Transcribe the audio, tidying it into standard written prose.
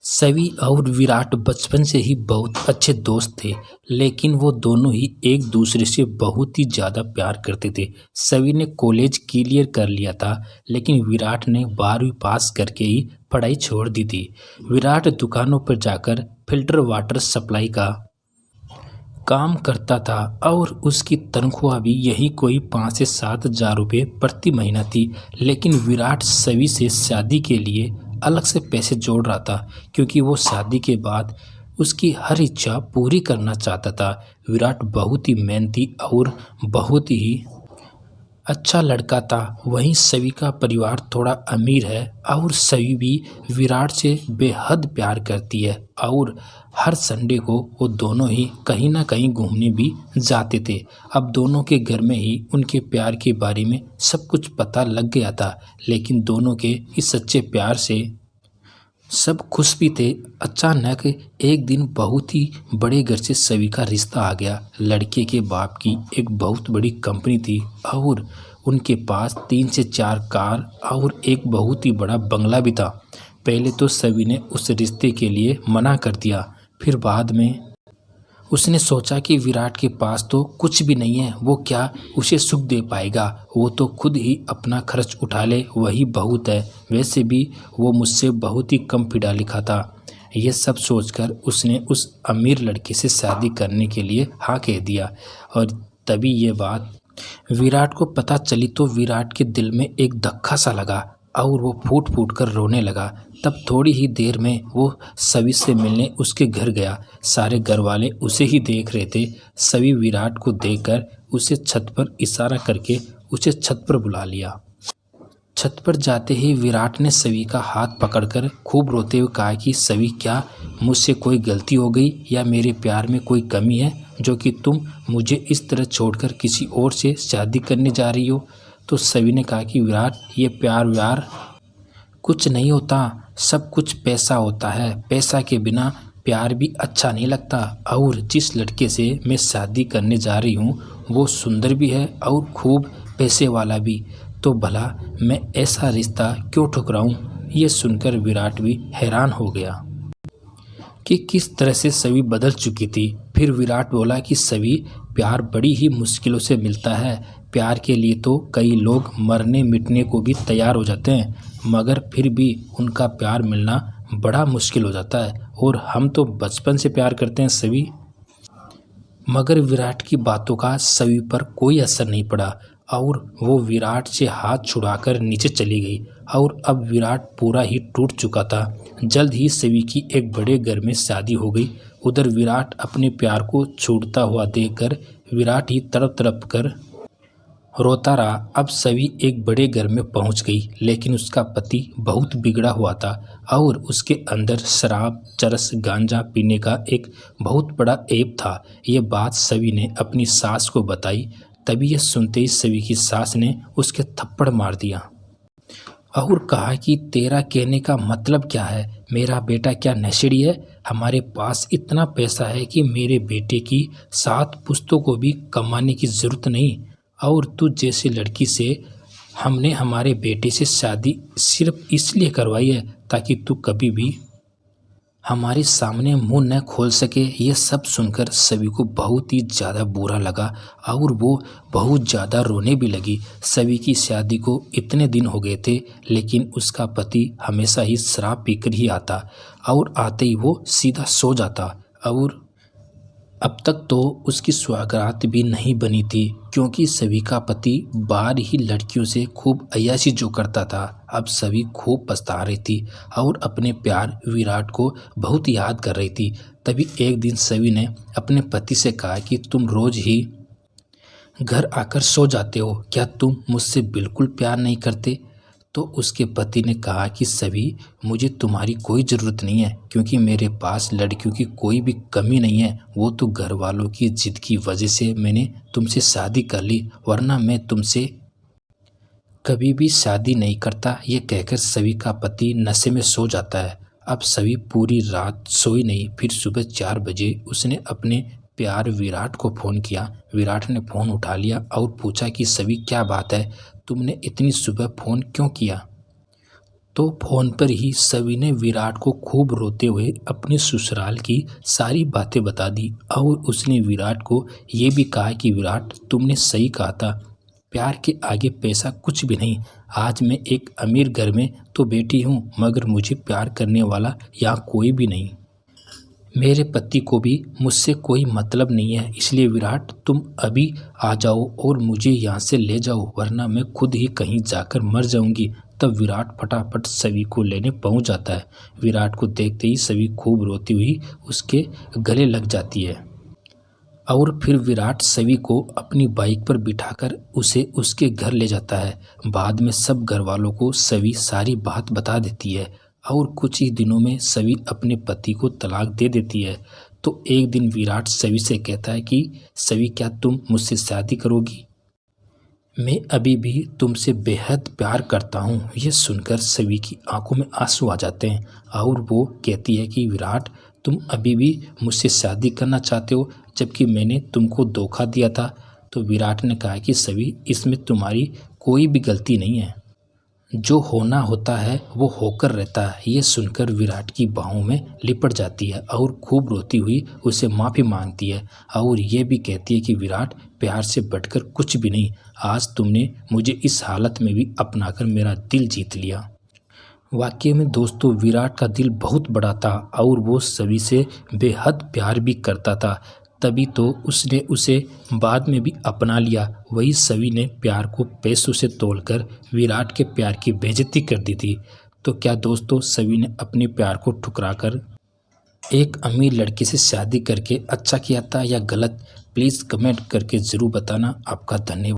सवी और विराट बचपन से ही बहुत अच्छे दोस्त थे। लेकिन वो दोनों ही एक दूसरे से बहुत ही ज़्यादा प्यार करते थे। सवी ने कॉलेज क्लियर कर लिया था, लेकिन विराट ने 12वीं पास करके ही पढ़ाई छोड़ दी थी। विराट दुकानों पर जाकर फिल्टर वाटर सप्लाई का काम करता था और उसकी तनख्वाह भी यही कोई 5 से 7 हज़ार रुपये प्रति महीना थी। लेकिन विराट सवी से शादी के लिए अलग से पैसे जोड़ रहा था, क्योंकि वो शादी के बाद उसकी हर इच्छा पूरी करना चाहता था। विराट बहुत ही मेहनती और बहुत ही अच्छा लड़का था। वहीं सवी का परिवार थोड़ा अमीर है और सवी भी विराट से बेहद प्यार करती है और हर संडे को वो दोनों ही कहीं ना कहीं घूमने भी जाते थे। अब दोनों के घर में ही उनके प्यार के बारे में सब कुछ पता लग गया था, लेकिन दोनों के इस सच्चे प्यार से सब खुश भी थे। अचानक एक दिन बहुत ही बड़े घर से सवी का रिश्ता आ गया। लड़के के बाप की एक बहुत बड़ी कंपनी थी और उनके पास 3 से 4 कार और एक बहुत ही बड़ा बंगला भी था। पहले तो सवी ने उस रिश्ते के लिए मना कर दिया, फिर बाद में उसने सोचा कि विराट के पास तो कुछ भी नहीं है, वो क्या उसे सुख दे पाएगा। वो तो खुद ही अपना खर्च उठा ले, वही बहुत है। वैसे भी वो मुझसे बहुत ही कम पढ़ा लिखा था। ये सब सोचकर उसने उस अमीर लड़के से शादी करने के लिए हाँ कह दिया। और तभी ये बात विराट को पता चली तो विराट के दिल में एक धक्का सा लगा और वो फूट फूट कर रोने लगा। तब थोड़ी ही देर में वो सवी से मिलने उसके घर गया। सारे घर वाले उसे ही देख रहे थे। सवी विराट को देखकर उसे छत पर इशारा करके उसे छत पर बुला लिया। छत पर जाते ही विराट ने सवी का हाथ पकड़कर खूब रोते हुए कहा कि सवी, क्या मुझसे कोई गलती हो गई या मेरे प्यार में कोई कमी है जो कि तुम मुझे इस तरह छोड़कर किसी और से शादी करने जा रही हो। तो सवी ने कहा कि विराट, ये प्यार व्यार कुछ नहीं होता, सब कुछ पैसा होता है। पैसा के बिना प्यार भी अच्छा नहीं लगता। और जिस लड़के से मैं शादी करने जा रही हूँ वो सुंदर भी है और खूब पैसे वाला भी, तो भला मैं ऐसा रिश्ता क्यों ठुकराऊँ। ये सुनकर विराट भी हैरान हो गया कि किस तरह से सवी बदल चुकी थी। फिर विराट बोला कि सवी, प्यार बड़ी ही मुश्किलों से मिलता है। प्यार के लिए तो कई लोग मरने मिटने को भी तैयार हो जाते हैं, मगर फिर भी उनका प्यार मिलना बड़ा मुश्किल हो जाता है। और हम तो बचपन से प्यार करते हैं सवी। मगर विराट की बातों का सवी पर कोई असर नहीं पड़ा और वो विराट से हाथ छुड़ाकर नीचे चली गई। और अब विराट पूरा ही टूट चुका था। जल्द ही सवी की एक बड़े घर में शादी हो गई। उधर विराट अपने प्यार को छूटता हुआ देखकर विराट ही तड़प तड़प कर रोता रहा। अब सवी एक बड़े घर में पहुंच गई, लेकिन उसका पति बहुत बिगड़ा हुआ था और उसके अंदर शराब, चरस, गांजा पीने का एक बहुत बड़ा ऐप था। ये बात सवी ने अपनी सास को बताई। तभी यह सुनते ही सवी की सास ने उसके थप्पड़ मार दिया और कहा कि तेरा कहने का मतलब क्या है? मेरा बेटा क्या नशेड़ी है? हमारे पास इतना पैसा है कि मेरे बेटे की 7 पुश्तों को भी कमाने की ज़रूरत नहीं, और तू जैसी लड़की से हमने हमारे बेटे से शादी सिर्फ इसलिए करवाई है ताकि तू कभी भी हमारे सामने मुंह न खोल सके। ये सब सुनकर सभी को बहुत ही ज़्यादा बुरा लगा और वो बहुत ज़्यादा रोने भी लगी। सभी की शादी को इतने दिन हो गए थे, लेकिन उसका पति हमेशा ही शराब पीकर ही आता और आते ही वो सीधा सो जाता। और अब तक तो उसकी सौगात भी नहीं बनी थी, क्योंकि सभी का पति बाहर ही लड़कियों से खूब अय्याशी जो करता था। अब सभी खूब पछता रही थी और अपने प्यार विराट को बहुत याद कर रही थी। तभी एक दिन सभी ने अपने पति से कहा कि तुम रोज ही घर आकर सो जाते हो, क्या तुम मुझसे बिल्कुल प्यार नहीं करते? तो उसके पति ने कहा कि सभी, मुझे तुम्हारी कोई ज़रूरत नहीं है, क्योंकि मेरे पास लड़कियों की कोई भी कमी नहीं है। वो तो घर वालों की जिद की वजह से मैंने तुमसे शादी कर ली, वरना मैं तुमसे कभी भी शादी नहीं करता। ये कहकर सभी का पति नशे में सो जाता है। अब सभी पूरी रात सोई नहीं। फिर सुबह 4 बजे उसने अपने प्यार विराट को फ़ोन किया। विराट ने फ़ोन उठा लिया और पूछा कि सभी, क्या बात है, तुमने इतनी सुबह फ़ोन क्यों किया? तो फोन पर ही सभी ने विराट को खूब रोते हुए अपने ससुराल की सारी बातें बता दी और उसने विराट को ये भी कहा कि विराट, तुमने सही कहा था, प्यार के आगे पैसा कुछ भी नहीं। आज मैं एक अमीर घर में तो बैठी हूँ मगर मुझे प्यार करने वाला यहाँ कोई भी नहीं। मेरे पति को भी मुझसे कोई मतलब नहीं है, इसलिए विराट तुम अभी आ जाओ और मुझे यहाँ से ले जाओ, वरना मैं खुद ही कहीं जाकर मर जाऊंगी। तब विराट फटाफट सवी को लेने पहुँच जाता है। विराट को देखते ही सवी खूब रोती हुई उसके गले लग जाती है और फिर विराट सवी को अपनी बाइक पर बिठाकर उसे उसके घर ले जाता है। बाद में सब घर वालों को सवी सारी बात बता देती है और कुछ ही दिनों में सवी अपने पति को तलाक दे देती है। तो एक दिन विराट सवी से कहता है कि सवी, क्या तुम मुझसे शादी करोगी? मैं अभी भी तुमसे बेहद प्यार करता हूँ। ये सुनकर सवी की आंखों में आंसू आ जाते हैं और वो कहती है कि विराट, तुम अभी भी मुझसे शादी करना चाहते हो जबकि मैंने तुमको धोखा दिया था। तो विराट ने कहा कि सवी, इसमें तुम्हारी कोई भी गलती नहीं है, जो होना होता है वो होकर रहता है। ये सुनकर विराट की बाहों में लिपट जाती है और खूब रोती हुई उसे माफ़ी मांगती है और ये भी कहती है कि विराट, प्यार से बढ़कर कुछ भी नहीं, आज तुमने मुझे इस हालत में भी अपनाकर मेरा दिल जीत लिया। वाकई में दोस्तों, विराट का दिल बहुत बड़ा था और वो सभी से बेहद प्यार भी करता था, तभी तो उसने उसे बाद में भी अपना लिया। वही सभी ने प्यार को पैसों से तोलकर विराट के प्यार की बेइज्जती कर दी थी। तो क्या दोस्तों, सभी ने अपने प्यार को ठुकराकर एक अमीर लड़की से शादी करके अच्छा किया था या गलत? प्लीज़ कमेंट करके ज़रूर बताना। आपका धन्यवाद।